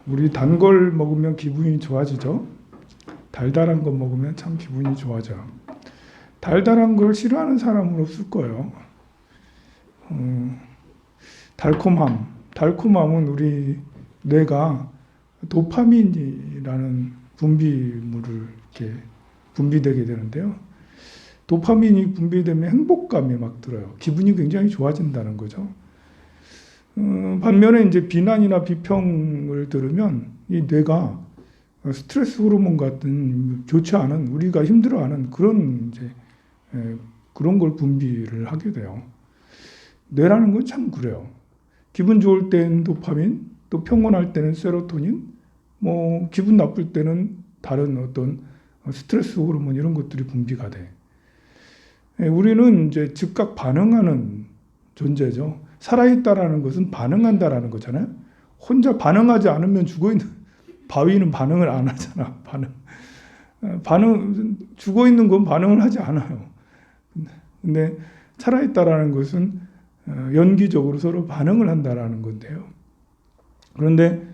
우리 단 걸 먹으면 기분이 좋아지죠. 달달한 거 먹으면 참 기분이 좋아져. 달달한 걸 싫어하는 사람은 없을 거예요. 달콤함. 달콤함은 우리 뇌가 도파민이라는 분비물을 이렇게 분비되게 되는데요. 도파민이 분비되면 행복감이 막 들어요. 기분이 굉장히 좋아진다는 거죠. 반면에 이제 비난이나 비평을 들으면 이 뇌가 스트레스 호르몬 같은 좋지 않은 우리가 힘들어하는 그런 이제 그런 걸 분비를 하게 돼요. 뇌라는 건 참 그래요. 기분 좋을 때는 도파민, 또 평온할 때는 세로토닌, 뭐 기분 나쁠 때는 다른 어떤 스트레스 호르몬 이런 것들이 분비가 돼. 우리는 이제 즉각 반응하는 존재죠. 살아있다라는 것은 반응한다라는 거잖아요. 혼자 반응하지 않으면 죽어있는 바위는 반응을 안 하잖아. 죽어있는 건 반응을 하지 않아요. 근데 살아있다라는 것은 연기적으로 서로 반응을 한다라는 건데요. 그런데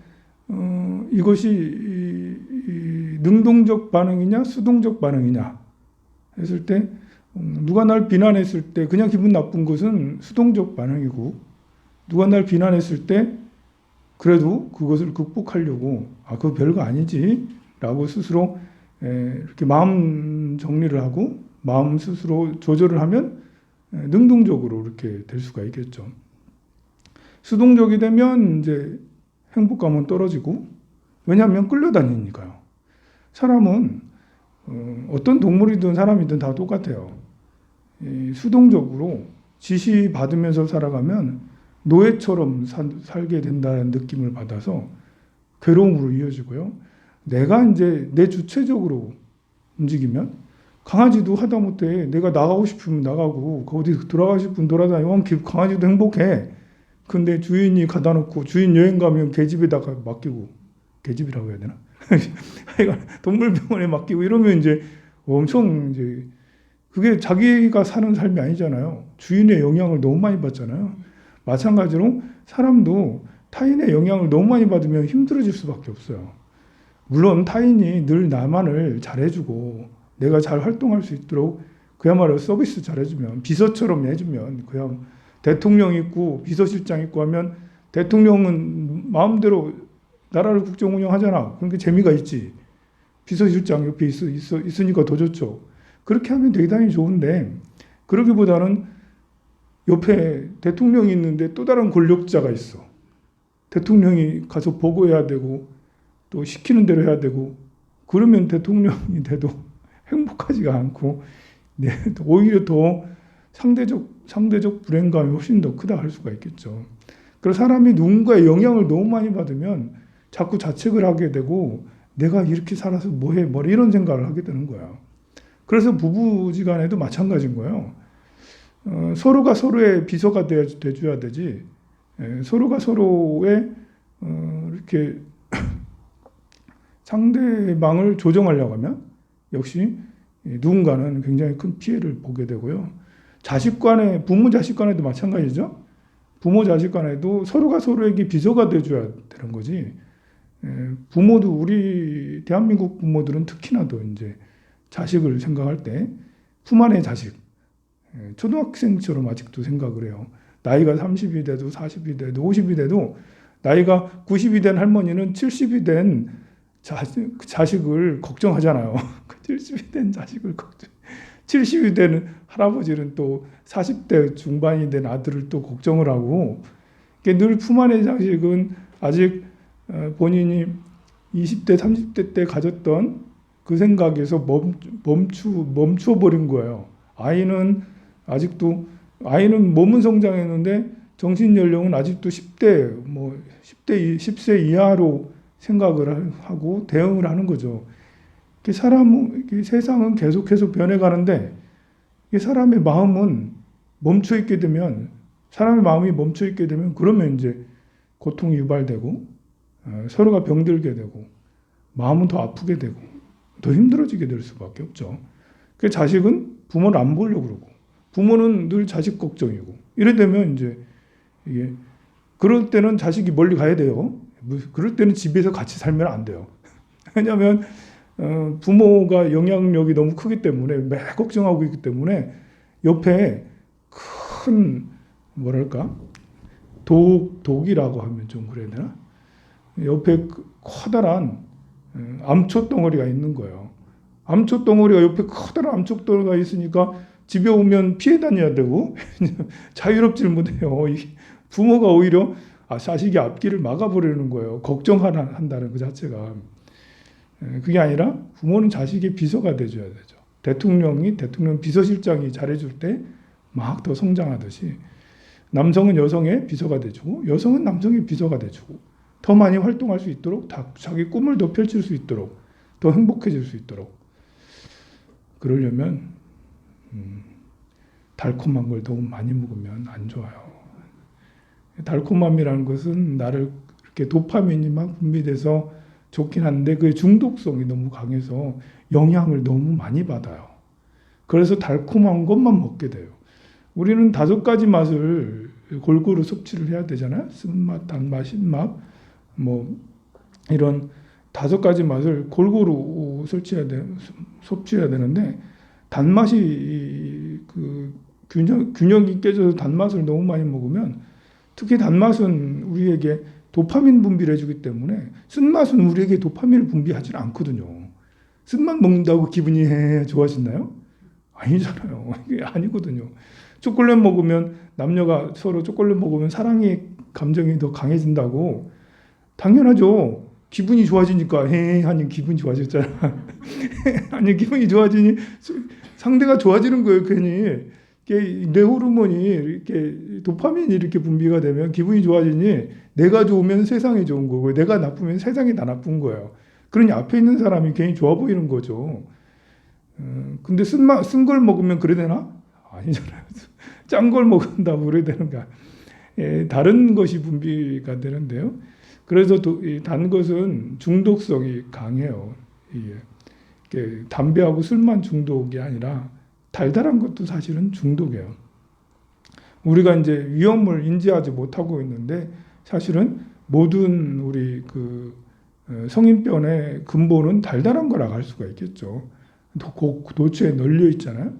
이것이 능동적 반응이냐 수동적 반응이냐 했을 때 누가 날 비난했을 때 그냥 기분 나쁜 것은 수동적 반응이고, 누가 날 비난했을 때 그래도 그것을 극복하려고 그거 별거 아니지 라고 스스로 이렇게 마음 정리를 하고 마음 스스로 조절을 하면 능동적으로 이렇게 될 수가 있겠죠. 수동적이 되면 이제 행복감은 떨어지고, 왜냐하면 끌려다니니까요. 사람은 어떤 동물이든 사람이든 다 똑같아요. 수동적으로 지시받으면서 살아가면 노예처럼 살게 된다는 느낌을 받아서 괴로움으로 이어지고요. 내가 이제 내 주체적으로 움직이면, 강아지도 하다못해 내가 나가고 싶으면 나가고 어디 돌아가고 싶으면 돌아다니면 강아지도 행복해. 근데 주인이 가다 놓고 주인 여행 가면 개집에다가 맡기고, 개집이라고 해야 되나? 동물병원에 맡기고 이러면 이제 엄청 이제 그게 자기가 사는 삶이 아니잖아요. 주인의 영향을 너무 많이 받잖아요. 마찬가지로 사람도 타인의 영향을 너무 많이 받으면 힘들어질 수밖에 없어요. 물론 타인이 늘 나만을 잘해주고 내가 잘 활동할 수 있도록 그야말로 서비스 잘해주면, 비서처럼 해주면, 그냥 대통령 있고 비서실장 있고 하면 대통령은 마음대로 나라를 국정 운영하잖아. 그러니까 재미가 있지. 비서실장 옆에 있으니까 더 좋죠. 그렇게 하면 대단히 좋은데, 그러기보다는 옆에 대통령이 있는데 또 다른 권력자가 있어. 대통령이 가서 보고해야 되고 또 시키는 대로 해야 되고, 그러면 대통령이 돼도 행복하지가 않고 오히려 더 상대적 불행감이 훨씬 더 크다 할 수가 있겠죠. 그래서 사람이 누군가의 영향을 너무 많이 받으면 자꾸 자책을 하게 되고, 내가 이렇게 살아서 뭐해 이런 생각을 하게 되는 거야. 그래서 부부지간에도 마찬가지인 거예요. 서로가 서로의 비서가 돼줘야 되지. 서로가 서로의 이렇게 상대방을 조정하려고 하면 역시 누군가는 굉장히 큰 피해를 보게 되고요. 부모 자식 간에도 마찬가지죠. 부모 자식 간에도 서로가 서로에게 비서가 돼줘야 되는 거지. 부모도, 우리 대한민국 부모들은 특히나도 이제 자식을 생각할 때 품 안의 자식, 초등학생처럼 아직도 생각을 해요. 나이가 30이 돼도 40이 돼도 50이 돼도, 나이가 90이 된 할머니는 70이 된 자식을 걱정하잖아요. 70이 된 자식을 걱정. 70이 된 할아버지는 또 40대 중반이 된 아들을 또 걱정을 하고, 늘 품 안의 자식은 아직 본인이 20대, 30대 때 가졌던 그 생각에서 멈춰버린 거예요. 아이는 몸은 성장했는데 정신 연령은 아직도 10세 이하로 생각을 하고 대응을 하는 거죠. 세상은 계속해서 변해가는데, 사람의 마음이 멈춰 있게 되면 그러면 이제 고통이 유발되고 서로가 병들게 되고 마음은 더 아프게 되고 더 힘들어지게 될 수밖에 없죠. 그 자식은 부모를 안 보려고 그러고, 부모는 늘 자식 걱정이고, 이래 되면 이제 이게, 그럴 때는 자식이 멀리 가야 돼요. 그럴 때는 집에서 같이 살면 안 돼요. 왜냐하면 부모가 영향력이 너무 크기 때문에 매 걱정하고 있기 때문에 옆에 큰 뭐랄까 독이라고 하면 좀 그래야 되나? 옆에 커다란 암초 덩어리가 있는 거예요. 암초 덩어리가 옆에 커다란 암초 덩어리가 있으니까 집에 오면 피해 다녀야 되고 자유롭질 못해요. 부모가 오히려 자식이 앞길을 막아버리는 거예요. 걱정한다는 그 자체가. 그게 아니라 부모는 자식의 비서가 돼줘야 되죠. 대통령 비서실장이 잘해줄 때 막 더 성장하듯이 남성은 여성의 비서가 돼주고 여성은 남성의 비서가 돼주고 더 많이 활동할 수 있도록 자기 꿈을 더 펼칠 수 있도록 더 행복해질 수 있도록 그러려면 달콤한 걸 너무 많이 먹으면 안 좋아요. 달콤함이라는 것은 나를 이렇게 도파민이 막 분비돼서 좋긴 한데 그 중독성이 너무 강해서 영향을 너무 많이 받아요. 그래서 달콤한 것만 먹게 돼요. 우리는 5가지 맛을 골고루 섭취를 해야 되잖아요. 쓴맛, 단맛, 신맛, 뭐 이런 5가지 맛을 골고루 섭취해야 되는데 단맛이 그 균형이 깨져서 단맛을 너무 많이 먹으면 특히 단맛은 우리에게 도파민 분비를 해주기 때문에 쓴맛은 우리에게 도파민을 분비하지 않거든요. 쓴맛 먹는다고 기분이 좋아진나요? 아니잖아요. 이게 아니거든요. 초콜릿 먹으면 남녀가 서로 초콜릿 먹으면 사랑의 감정이 더 강해진다고 당연하죠. 기분이 좋아지니까 하니 기분이 좋아졌잖아. 아니 기분이 좋아지니 상대가 좋아지는 거예요. 괜히 뇌 호르몬이 이렇게 도파민이 이렇게 분비가 되면 기분이 좋아지니 내가 좋으면 세상이 좋은 거고 내가 나쁘면 세상이 다 나쁜 거예요. 그러니 앞에 있는 사람이 괜히 좋아 보이는 거죠. 근데 쓴 걸 먹으면 그래 되나? 아니잖아요. 짠 걸 먹는다고 그래 되는가? 다른 것이 분비가 되는데요. 그래서 단 것은 중독성이 강해요. 이게 담배하고 술만 중독이 아니라 달달한 것도 사실은 중독이에요. 우리가 이제 위험을 인지하지 못하고 있는데 사실은 모든 우리 그 성인병의 근본은 달달한 거라고 할 수가 있겠죠. 도처에 널려 있잖아요.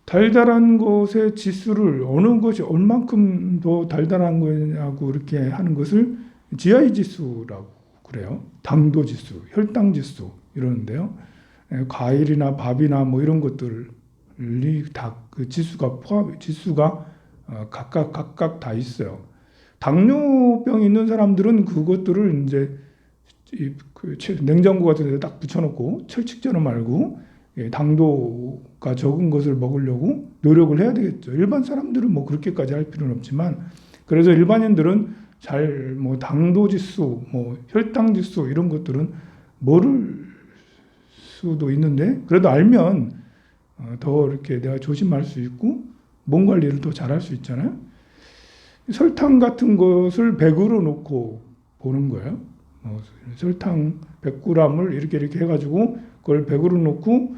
달달한 것의 지수를 어느 것이 얼만큼 더 달달한 거냐고 이렇게 하는 것을 GI 지수라고 그래요. 당도 지수, 혈당 지수 이러는데요. 과일이나 밥이나 뭐 이런 것들이 다 그 지수가 각각 다 있어요. 당뇨병 있는 사람들은 그것들을 이제 그 냉장고 같은 데 딱 붙여놓고 철칙처럼 말고 당도가 적은 것을 먹으려고 노력을 해야 되겠죠. 일반 사람들은 뭐 그렇게까지 할 필요는 없지만 그래서 일반인들은 잘 뭐 당도 지수, 뭐 혈당 지수 이런 것들은 모를 수도 있는데 그래도 알면 더 이렇게 내가 조심할 수 있고 몸 관리를 더 잘할 수 있잖아요. 설탕 같은 것을 100으로 놓고 보는 거예요. 설탕 100g을 이렇게 해가지고 그걸 100으로 놓고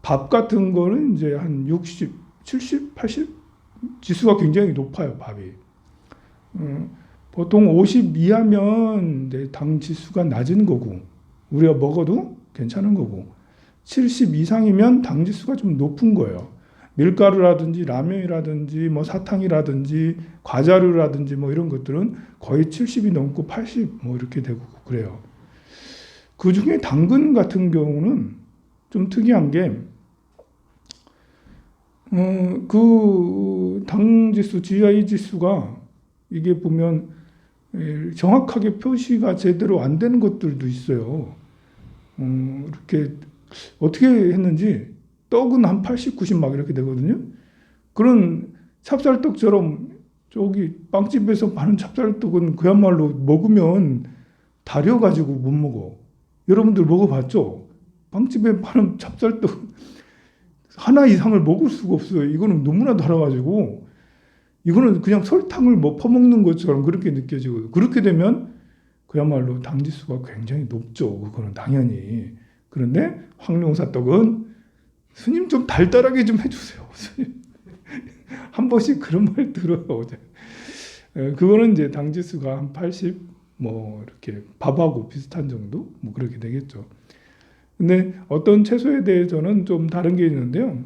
밥 같은 거는 이제 한 60, 70, 80 지수가 굉장히 높아요. 밥이. 보통 50 이하면 당 지수가 낮은 거고 우리가 먹어도 괜찮은 거고 70 이상이면 당 지수가 좀 높은 거예요. 밀가루라든지 라면이라든지 뭐 사탕이라든지 과자류라든지 뭐 이런 것들은 거의 70이 넘고 80 뭐 이렇게 되고 그래요. 그 중에 당근 같은 경우는 좀 특이한 게 그 당 지수, GI 지수가 이게 보면 정확하게 표시가 제대로 안 되는 것들도 있어요. 이렇게 어떻게 했는지 떡은 한 80, 90 막 이렇게 되거든요. 그런 찹쌀떡처럼 저기 빵집에서 파는 찹쌀떡은 그야말로 먹으면 다려가지고 못 먹어. 여러분들 먹어봤죠? 빵집에 파는 찹쌀떡 하나 이상을 먹을 수가 없어요. 이거는 너무나 달아가지고 이거는 그냥 설탕을 뭐 퍼먹는 것처럼 그렇게 느껴지고 그렇게 되면 그야말로 당 지수가 굉장히 높죠. 그거는 당연히. 그런데 황룡사떡은 스님 좀 달달하게 좀 해주세요. 스님. 한 번씩 그런 말 들어요. 그거는 이제 당 지수가 한 80 뭐 이렇게 밥하고 비슷한 정도 뭐 그렇게 되겠죠. 근데 어떤 채소에 대해서는 좀 다른 게 있는데요.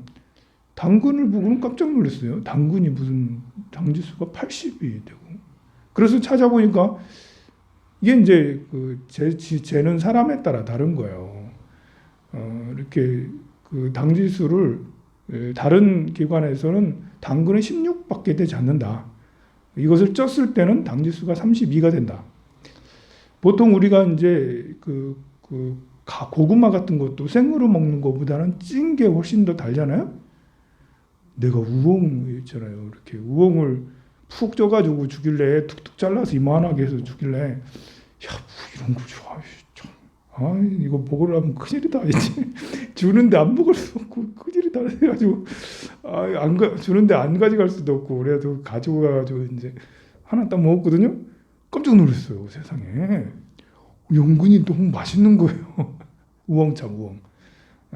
당근을 보고는 깜짝 놀랐어요. 당근이 무슨 당지수가 80이 되고. 그래서 찾아보니까 이게 이제 그 재는 사람에 따라 다른 거예요. 이렇게 그 당지수를 다른 기관에서는 당근은 16밖에 되지 않는다. 이것을 쪘을 때는 당지수가 32가 된다. 보통 우리가 이제 고구마 같은 것도 생으로 먹는 것보다는 찐 게 훨씬 더 달잖아요. 내가 우엉 있잖아요. 이렇게 우엉을 푹 쪄가지고 주길래 툭툭 잘라서 이만하게 해서 주길래 야, 이런 거 좋아. 참. 아, 이거 먹으려면 큰일이다. 이제 주는데 안 먹을 수 없고 큰일이다. 해가지고 주는데 안 가져갈 수도 없고 그래도 가지고 가가지고 이제 하나 딱 먹었거든요. 깜짝 놀랐어요. 세상에. 연근이 너무 맛있는 거예요. 우엉참 우엉.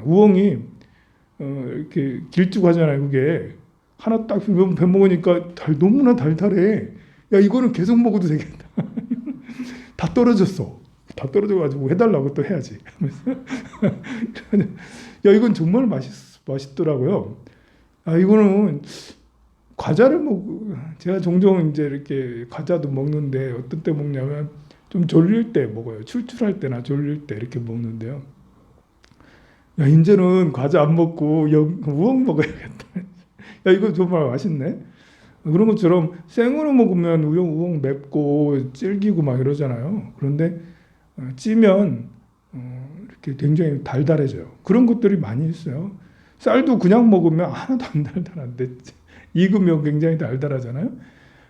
우엉이 이렇게 길쭉하잖아요. 그게 하나 딱 배 먹으니까 너무나 달달해. 야, 이거는 계속 먹어도 되겠다. 다 떨어졌어. 다 떨어져가지고 해달라고 또 해야지. 야, 이건 정말 맛있더라고요. 아, 이거는 과자를 제가 종종 이제 이렇게 과자도 먹는데 어떤 때 먹냐면 좀 졸릴 때 먹어요. 출출할 때나 졸릴 때 이렇게 먹는데요. 야, 이제는 과자 안 먹고 우엉 먹어야겠다. 야, 이거 정말 맛있네. 그런 것처럼 생으로 먹으면 우엉 맵고 질기고 막 이러잖아요. 그런데 찌면 이렇게 굉장히 달달해져요. 그런 것들이 많이 있어요. 쌀도 그냥 먹으면 하나도 안 달달한데 익으면 굉장히 달달하잖아요.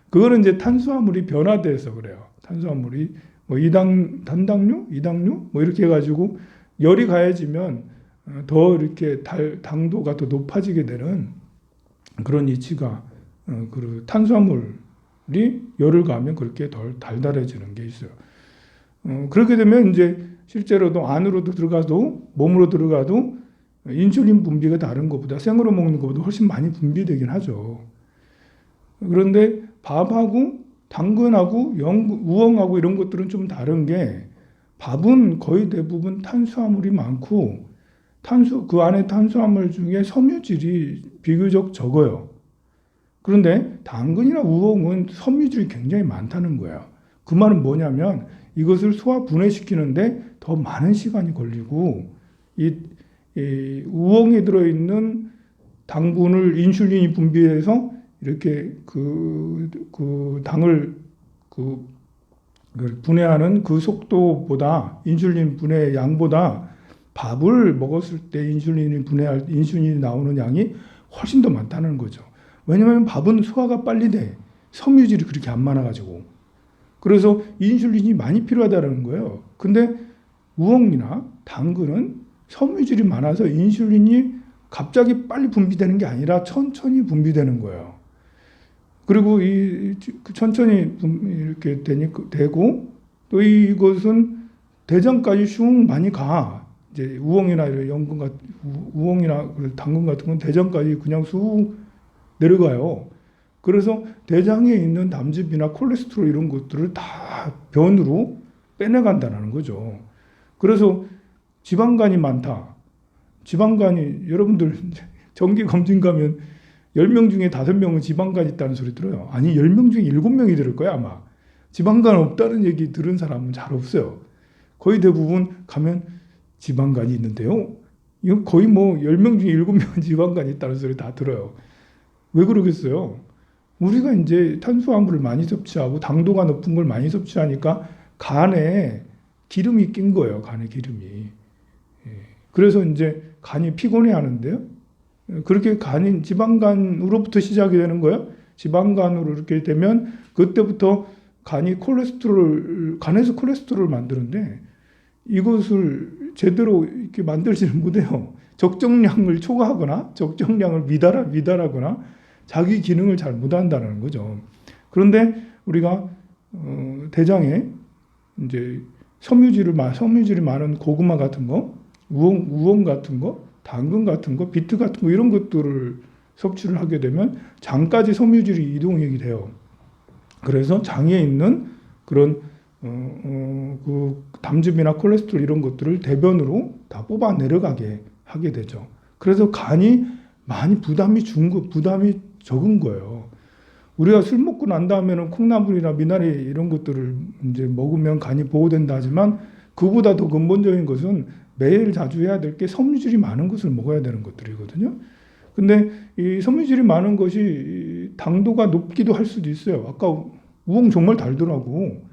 그거는 이제 탄수화물이 변화돼서 그래요. 탄수화물이 뭐 단당류, 이당류 뭐 이렇게 해가지고 열이 가해지면 더 이렇게 당도가 더 높아지게 되는 그런 이치가 그 탄수화물이 열을 가하면 그렇게 덜 달달해지는 게 있어요. 그렇게 되면 이제 실제로도 안으로도 들어가도 몸으로 들어가도 인슐린 분비가 다른 것보다 생으로 먹는 것보다 훨씬 많이 분비되긴 하죠. 그런데 밥하고 당근하고 우엉하고 이런 것들은 좀 다른 게 밥은 거의 대부분 탄수화물이 많고 그 안에 탄수화물 중에 섬유질이 비교적 적어요. 그런데 당근이나 우엉은 섬유질이 굉장히 많다는 거예요. 그 말은 뭐냐면 이것을 소화 분해시키는데 더 많은 시간이 걸리고 이 우엉에 들어있는 당분을 인슐린이 분비해서 이렇게 그 당을 분해하는 그 속도보다 인슐린 분해 양보다 밥을 먹었을 때 인슐린이 나오는 양이 훨씬 더 많다는 거죠. 왜냐하면 밥은 소화가 빨리 돼. 섬유질이 그렇게 안 많아가지고. 그래서 인슐린이 많이 필요하다는 거예요. 근데 우엉이나 당근은 섬유질이 많아서 인슐린이 갑자기 빨리 분비되는 게 아니라 천천히 분비되는 거예요. 그리고 천천히 이렇게 되고 또 이것은 대장까지 슝 많이 가. 이제 우엉이나 당근 같은 건 대장까지 그냥 쑥 내려가요. 그래서 대장에 있는 담즙이나 콜레스테롤 이런 것들을 다 변으로 빼내간다는 거죠. 그래서 지방간이 많다. 지방간이 여러분들 정기 검진 가면 10명 중에 5명은 지방간 있다는 소리 들어요. 아니 10명 중에 7명이 들을 거야 아마. 지방간 없다는 얘기 들은 사람은 잘 없어요. 거의 대부분 가면 지방간이 있는데요. 이거 거의 뭐 10명 중에 7명은 지방간이 있다는 소리 다 들어요. 왜 그러겠어요? 우리가 이제 탄수화물을 많이 섭취하고 당도가 높은 걸 많이 섭취하니까 간에 기름이 낀 거예요. 간에 기름이. 그래서 이제 간이 피곤해 하는데요. 그렇게 간이 지방간으로부터 시작이 되는 거예요. 지방간으로 이렇게 되면 그때부터 간이 간에서 콜레스테롤을 만드는데 이것을 제대로 이렇게 만들지는 못해요. 적정량을 초과하거나 적정량을 미달하거나 자기 기능을 잘 못한다는 거죠. 그런데 우리가 대장에 이제 섬유질이 많은 고구마 같은 거, 우엉 같은 거, 당근 같은 거, 비트 같은 거 이런 것들을 섭취를 하게 되면 장까지 섬유질이 이동이 돼요. 그래서 장에 있는 그런 그 담즙이나 콜레스테롤 이런 것들을 대변으로 다 뽑아 내려가게 하게 되죠. 그래서 간이 많이 부담이 적은 거예요. 우리가 술 먹고 난 다음에는 콩나물이나 미나리 이런 것들을 이제 먹으면 간이 보호된다 하지만 그보다 더 근본적인 것은 매일 자주 해야 될 게 섬유질이 많은 것을 먹어야 되는 것들이거든요. 근데 이 섬유질이 많은 것이 당도가 높기도 할 수도 있어요. 아까 우엉 정말 달더라고.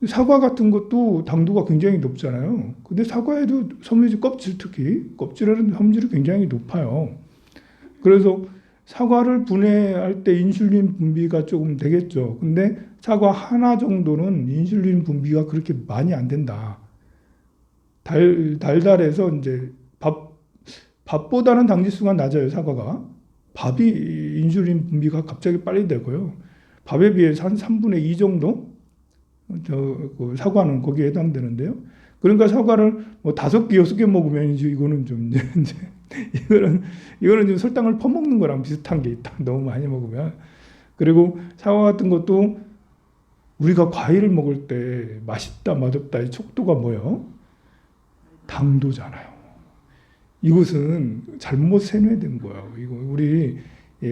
사과 같은 것도 당도가 굉장히 높잖아요. 근데 사과에도 섬유질 껍질 특히 껍질에는 섬유질이 굉장히 높아요. 그래서 사과를 분해할 때 인슐린 분비가 조금 되겠죠. 근데 사과 하나 정도는 인슐린 분비가 그렇게 많이 안 된다. 달달해서 이제 밥보다는 당지수가 낮아요, 사과가. 밥이 인슐린 분비가 갑자기 빨리 되고요. 밥에 비해서 한 3분의 2 정도? 그 사과는 거기에 해당되는데요. 그러니까 사과를 뭐 5개, 6개 먹으면 이제 이거는 좀 이제 이거는 좀 설탕을 퍼먹는 거랑 비슷한 게 있다. 너무 많이 먹으면. 그리고 사과 같은 것도 우리가 과일을 먹을 때 맛있다, 맛없다의 척도가 뭐예요? 당도잖아요. 이것은 잘못 세뇌된 거예요. 이거 우리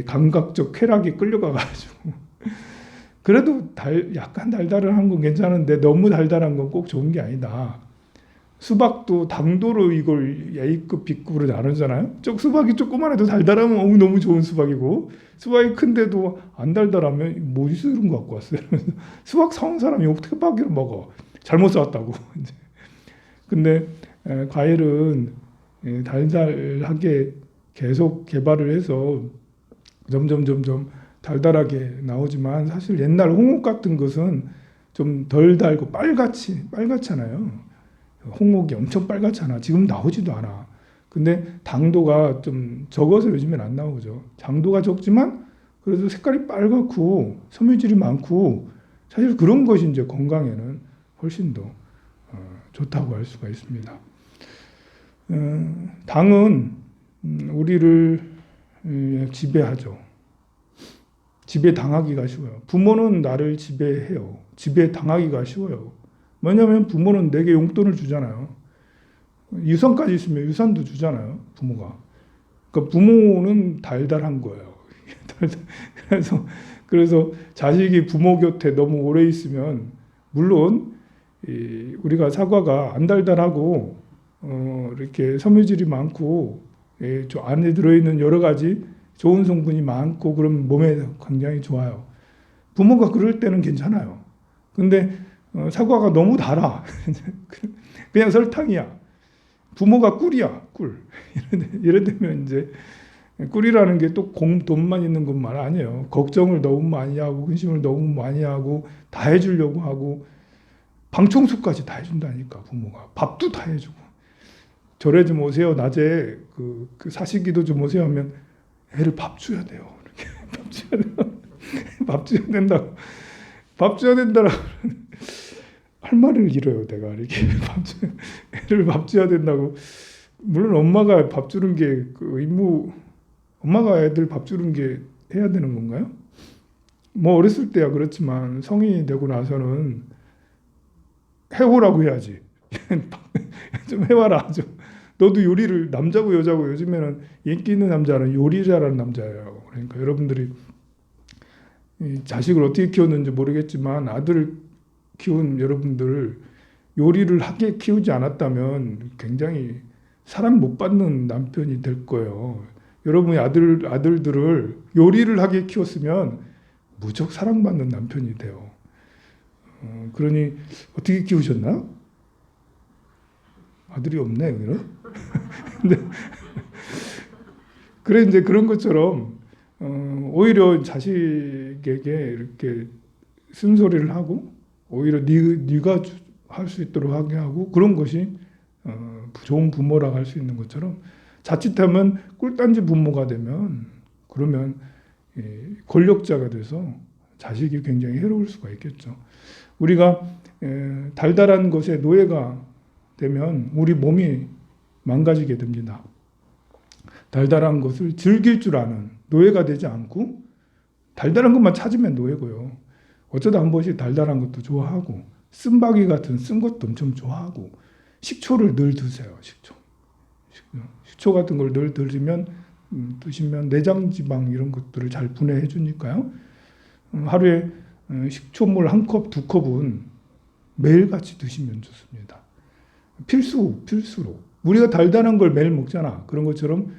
감각적 쾌락이 끌려가가지고 그래도 약간 달달한 건 괜찮은데 너무 달달한 건 꼭 좋은 게 아니다. 수박도 당도로 이걸 A급, B급으로 나누잖아요. 수박이 조그만해도 달달하면 너무 좋은 수박이고 수박이 큰데도 안 달달하면 뭐 이런 거 갖고 왔어요. 수박 사온 사람이 어떻게 바퀴로 먹어? 잘못 사왔다고. 근데 과일은 달달하게 계속 개발을 해서 점점 달달하게 나오지만 사실 옛날 홍옥 같은 것은 좀 덜 달고 빨갛잖아요. 홍옥이 엄청 빨갛잖아. 지금 나오지도 않아. 근데 당도가 좀 적어서 요즘엔 안 나오죠. 당도가 적지만 그래도 색깔이 빨갛고 섬유질이 많고 사실 그런 것이 이제 건강에는 훨씬 더 좋다고 할 수가 있습니다. 당은 우리를 지배하죠. 지배당하기가 쉬워요. 부모는 나를 지배해요. 지배당하기가 쉬워요. 왜냐하면 부모는 내게 용돈을 주잖아요. 유산까지 있으면 유산도 주잖아요. 부모가. 그러니까 부모는 달달한 거예요. 그래서 자식이 부모 곁에 너무 오래 있으면 물론 우리가 사과가 안 달달하고 이렇게 섬유질이 많고 안에 들어있는 여러 가지 좋은 성분이 많고 그럼 몸에 굉장히 좋아요. 부모가 그럴 때는 괜찮아요. 근데 사과가 너무 달아. 그냥 설탕이야. 부모가 꿀이야, 꿀. 이러면 이제 꿀이라는 게 또 돈만 있는 것만 아니에요. 걱정을 너무 많이 하고 근심을 너무 많이 하고 다 해주려고 하고 방청소까지 다 해준다니까 부모가. 밥도 다 해주고. 절에 좀 오세요. 낮에 그 사시기도 좀 오세요 하면 애를 밥 줘야 돼요. 이렇게 밥 줘야 돼요. 밥 줘야 된다고. 밥 줘야 된다라고 할 말을 잃어요. 내가 이렇게 애를 밥 줘야 된다고. 물론 엄마가 밥 주는 게 그 의무. 엄마가 애들 밥 주는 게 해야 되는 건가요? 뭐 어렸을 때야 그렇지만 성인이 되고 나서는 해오라고 해야지. 좀 해와라. 좀. 너도 요리를 남자고 여자고 요즘에는 인기 있는 남자는 요리 잘하는 남자예요. 그러니까 여러분들이 자식을 어떻게 키웠는지 모르겠지만 아들을 키운 여러분들 요리를 하게 키우지 않았다면 굉장히 사랑 못 받는 남편이 될 거예요. 여러분이 아들들을 요리를 하게 키웠으면 무척 사랑받는 남편이 돼요. 그러니 어떻게 키우셨나? 아들이 없네, 그럼. 근데 그래 이제 그런 것처럼 오히려 자식에게 이렇게 쓴소리를 하고 오히려 네가 할 수 있도록 하게 하고 그런 것이 좋은 부모라고 할 수 있는 것처럼 자칫하면 꿀단지 부모가 되면 그러면 권력자가 돼서 자식이 굉장히 해로울 수가 있겠죠. 우리가 달달한 것에 노예가 되면 우리 몸이 망가지게 됩니다. 달달한 것을 즐길 줄 아는 노예가 되지 않고 달달한 것만 찾으면 노예고요. 어쩌다 한 번씩 달달한 것도 좋아하고 쓴바귀 같은 쓴 것도 엄청 좋아하고 식초를 늘 드세요. 식초 같은 걸 늘 드시면 내장 지방 이런 것들을 잘 분해해 주니까요. 하루에 식초물 1컵, 2컵은 매일같이 드시면 좋습니다. 필수로. 우리가 달달한 걸 매일 먹잖아. 그런 것처럼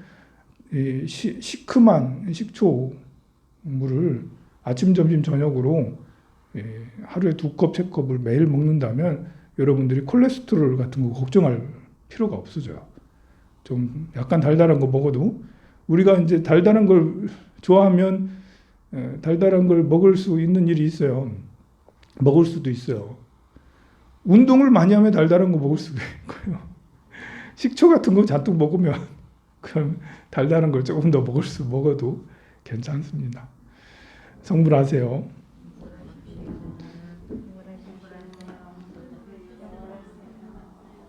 시큼한 식초물을 아침, 점심, 저녁으로 하루에 2컵, 3컵을 매일 먹는다면 여러분들이 콜레스테롤 같은 거 걱정할 필요가 없어져요. 좀 약간 달달한 거 먹어도 우리가 이제 달달한 걸 좋아하면 달달한 걸 먹을 수 있는 일이 있어요. 먹을 수도 있어요. 운동을 많이 하면 달달한 거 먹을 수도 있고요. 식초 같은 거 잔뜩 먹으면 그럼 달달한 걸 조금 더 먹어도 괜찮습니다. 성불하세요.